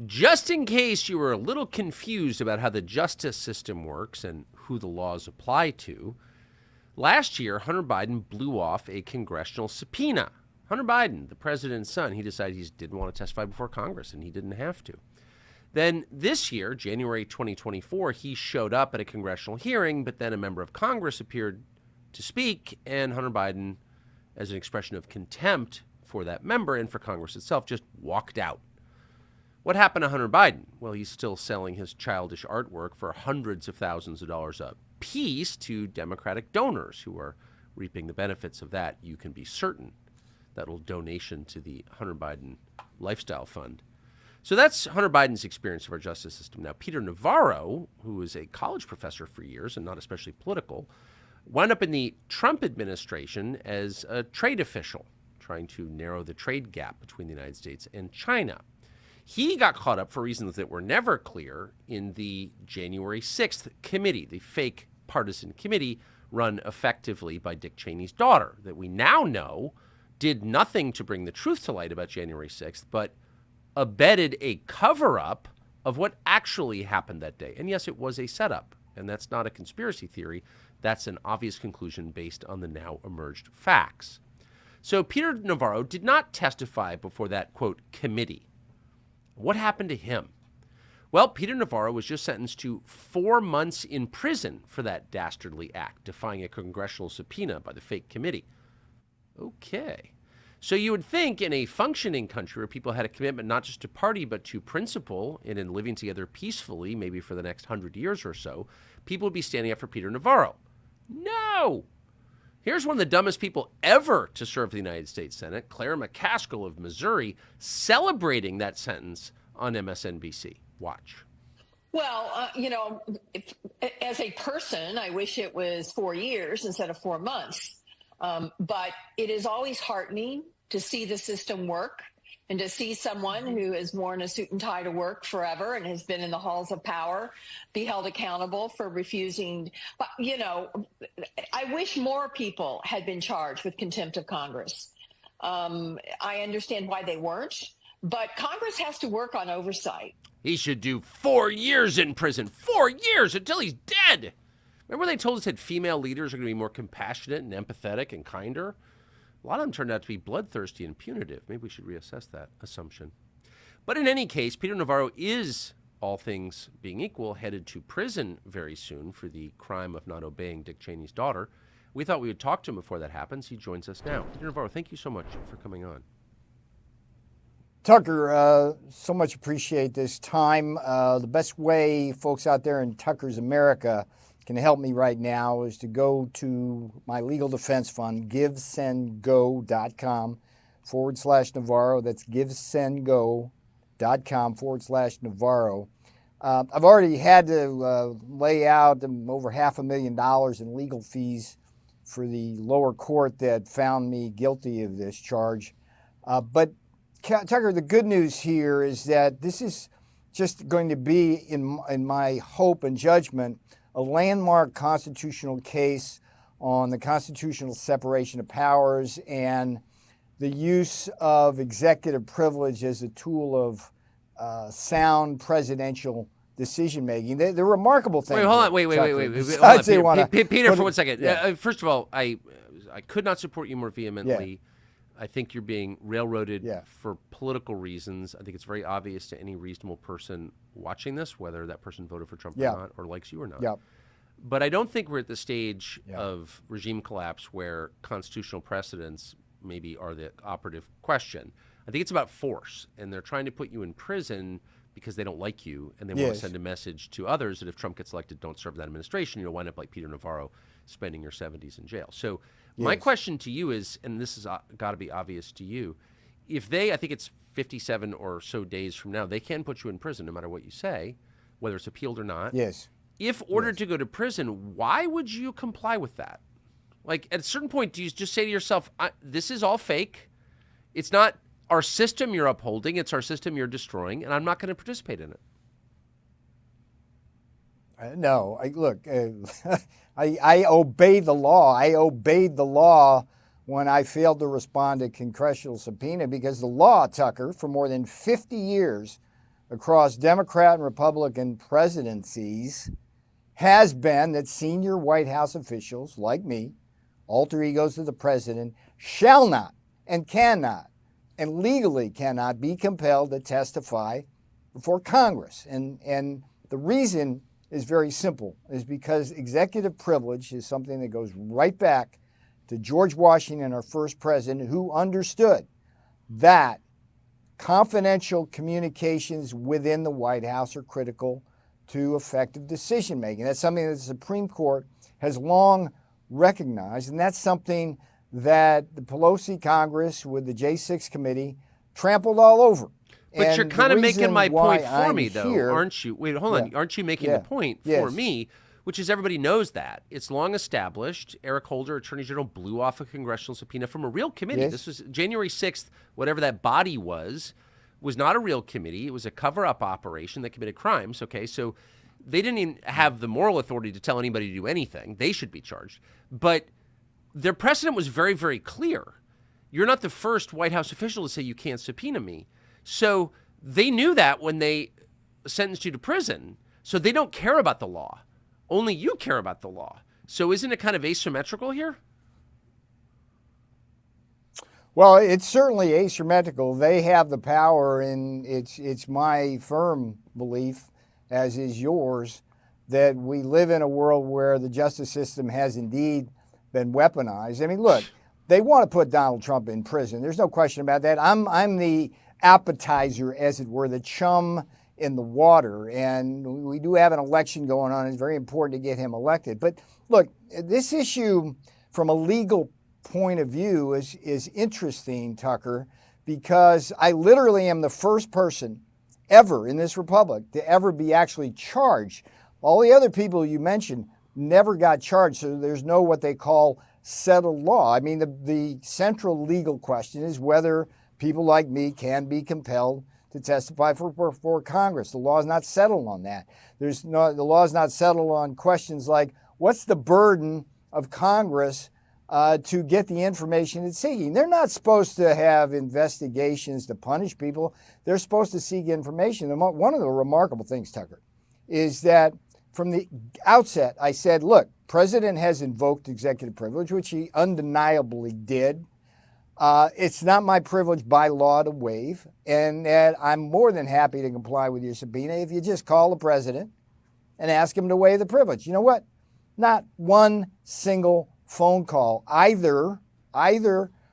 Just in case you were a little confused about how the justice system works and who the laws apply to, last year, Hunter Biden blew off a congressional subpoena. Hunter Biden, the president's son, he decided he didn't want to testify before Congress, and he didn't have to. Then this year, January 2024, he showed up at a congressional hearing, but then a member of Congress appeared to speak, and Hunter Biden, as an expression of contempt for that member and for Congress itself, just walked out. What happened to Hunter Biden? Well, he's still selling his childish artwork for hundreds of thousands of dollars a piece to Democratic donors who are reaping the benefits of that. You can be certain that little donation to the Hunter Biden Lifestyle Fund. So that's Hunter Biden's experience of our justice system. Now, Peter Navarro, who was a college professor for years and not especially political, wound up in the Trump administration as a trade official, trying to narrow the trade gap between the United States and China. He got caught up for reasons that were never clear in the January 6th committee, the fake partisan committee run effectively by Dick Cheney's daughter, that we now know did nothing to bring the truth to light about January 6th, but abetted a cover-up of what actually happened that day. And yes, it was a setup, and that's not a conspiracy theory. That's an obvious conclusion based on the now emerged facts. So Peter Navarro did not testify before that, quote, committee. What happened to him? Well, Peter Navarro was just sentenced to 4 months in prison for that dastardly act, defying a congressional subpoena by the fake committee. Okay. So you would think in a functioning country where people had a commitment not just to party but to principle and in living together peacefully, maybe for the next 100 years or so, people would be standing up for Peter Navarro. No! Here's one of the dumbest people ever to serve the United States Senate, Claire McCaskill of Missouri, celebrating that sentence on MSNBC. Watch. Well, as a person, I wish it was 4 years instead of 4 months. But it is always heartening to see the system work and to see someone who has worn a suit and tie to work forever and has been in the halls of power be held accountable for refusing. But, I wish more people had been charged with contempt of Congress. I understand why they weren't, but Congress has to work on oversight. He should do 4 years in prison, 4 years until he's dead. Remember they told us that female leaders are going to be more compassionate and empathetic and kinder? A lot of them turned out to be bloodthirsty and punitive. Maybe we should reassess that assumption. But in any case, Peter Navarro is, all things being equal, headed to prison very soon for the crime of not obeying Dick Cheney's daughter. We thought we would talk to him before that happens. He joins us now. Peter Navarro, thank you so much for coming on. Tucker, so much appreciate this time. The best way folks out there in Tucker's America can help me right now is to go to my legal defense fund, givesendgo.com/Navarro. That's givesendgo.com/Navarro. I've already had to lay out over $500,000 in legal fees for the lower court that found me guilty of this charge. But Tucker, the good news here is that this is just going to be, in my hope and judgment, a landmark constitutional case on the constitutional separation of powers and the use of executive privilege as a tool of sound presidential decision-making. They're remarkable things. Wait, hold on. Wait. Peter, for 1 second. Yeah. First of all, I could not support you more vehemently. Yeah. I think you're being railroaded for political reasons. I think it's very obvious to any reasonable person watching this, whether that person voted for Trump or not, or likes you or not. Yep. But I don't think we're at the stage of regime collapse where constitutional precedents maybe are the operative question. I think it's about force, and they're trying to put you in prison because they don't like you, and they want to send a message to others that if Trump gets elected, don't serve that administration. You'll wind up like Peter Navarro, spending your 70s in jail. So my question to you is, and this has got to be obvious to you, if they, I think it's 57 or so days from now, they can put you in prison no matter what you say, whether it's appealed or not. Yes. If ordered to go to prison, why would you comply with that? Like, at a certain point, do you just say to yourself, this is all fake? It's not our system you're upholding, it's our system you're destroying, and I'm not going to participate in it. No, I obey the law. I obeyed the law when I failed to respond to congressional subpoena because the law, Tucker, for more than 50 years across Democrat and Republican presidencies has been that senior White House officials like me, alter egos of the president, shall not and cannot and legally cannot be compelled to testify before Congress. And the reason is very simple, is because executive privilege is something that goes right back to George Washington, our first president, who understood that confidential communications within the White House are critical to effective decision making. That's something that the Supreme Court has long recognized, and that's something that the Pelosi Congress with the J6 committee trampled all over. But you're kind of making my point for me, though, here, aren't you? Wait, hold on. Aren't you making the point for me, which is everybody knows that. It's long established. Eric Holder, Attorney General, blew off a congressional subpoena from a real committee. Yes. This was January 6th, whatever that body was not a real committee. It was a cover-up operation that committed crimes, okay? So they didn't even have the moral authority to tell anybody to do anything. They should be charged. But their precedent was very, very clear. You're not the first White House official to say you can't subpoena me. So they knew that when they sentenced you to prison. So they don't care about the law. Only you care about the law. So isn't it kind of asymmetrical here? Well, it's certainly asymmetrical. They have the power, and it's my firm belief, as is yours, that we live in a world where the justice system has indeed been weaponized. I mean, look, they want to put Donald Trump in prison. There's no question about that. I'm the appetizer, as it were, the chum in the water, and we do have an election going on. It's very important to get him elected. But look, this issue from a legal point of view is interesting, Tucker, because I literally am the first person ever in this republic to ever be actually charged. All the other people you mentioned never got charged, so there's no what they call settled law. I mean, the central legal question is whether people like me can be compelled to testify for Congress. The law is not settled on that. The law is not settled on questions like, what's the burden of Congress to get the information it's seeking? They're not supposed to have investigations to punish people. They're supposed to seek information. And one of the remarkable things, Tucker, is that from the outset, I said, look, President has invoked executive privilege, which he undeniably did. It's not my privilege by law to waive, and I'm more than happy to comply with your subpoena if you just call the president and ask him to waive the privilege. You know what? Not one single phone call, either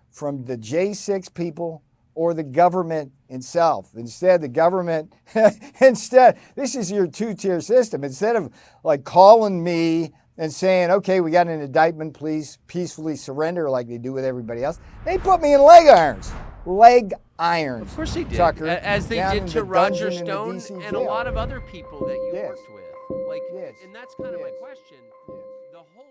from the J6 people or the government itself. Instead, the government, this is your two-tier system. Instead of like calling me and saying, okay, we got an indictment, please peacefully surrender like they do with everybody else, they put me in leg irons. Leg irons. Of course they did, Tucker, as they did to Roger Stone and a lot of other people that you Yes. worked with. Like, Yes. and that's kind of Yes. my question. The whole